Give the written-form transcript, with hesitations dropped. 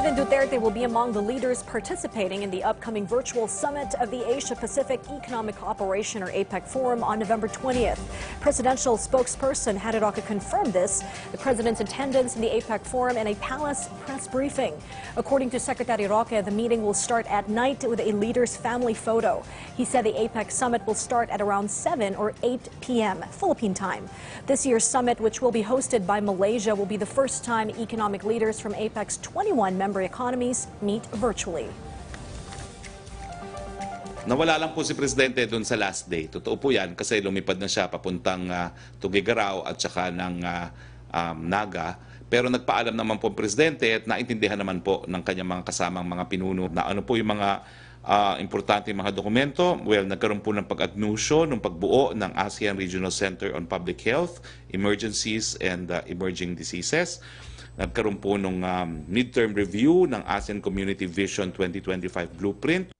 President Duterte will be among the leaders participating in the upcoming virtual summit of the Asia-Pacific Economic Cooperation, or APEC, Forum on November 20th. Presidential spokesperson Harry Roque confirmed this, the president's attendance in the APEC Forum in a palace press briefing. According to Secretary Roque, the meeting will start at night with a leader's family photo. He said the APEC summit will start at around 7 or 8 p.m. Philippine time. This year's summit, which will be hosted by Malaysia, will be the first time economic leaders from APEC's 21 member economies meet virtually. Nawala lang po si Presidente doon sa last day. Totoo po yan kasi lumipad na siya papuntang Tuguegarao at saka ng Naga. Pero nagpaalam naman po ang Presidente at naintindihan naman po ng kanyang mga kasamang mga pinuno na ano po yung mga importante mga dokumento. Well, nagkaroon po ng pag-agnusyo ng pagbuo ng ASEAN Regional Center on Public Health, Emergencies and Emerging Diseases. Nagkaroon po ng midterm review ng ASEAN Community Vision 2025 Blueprint.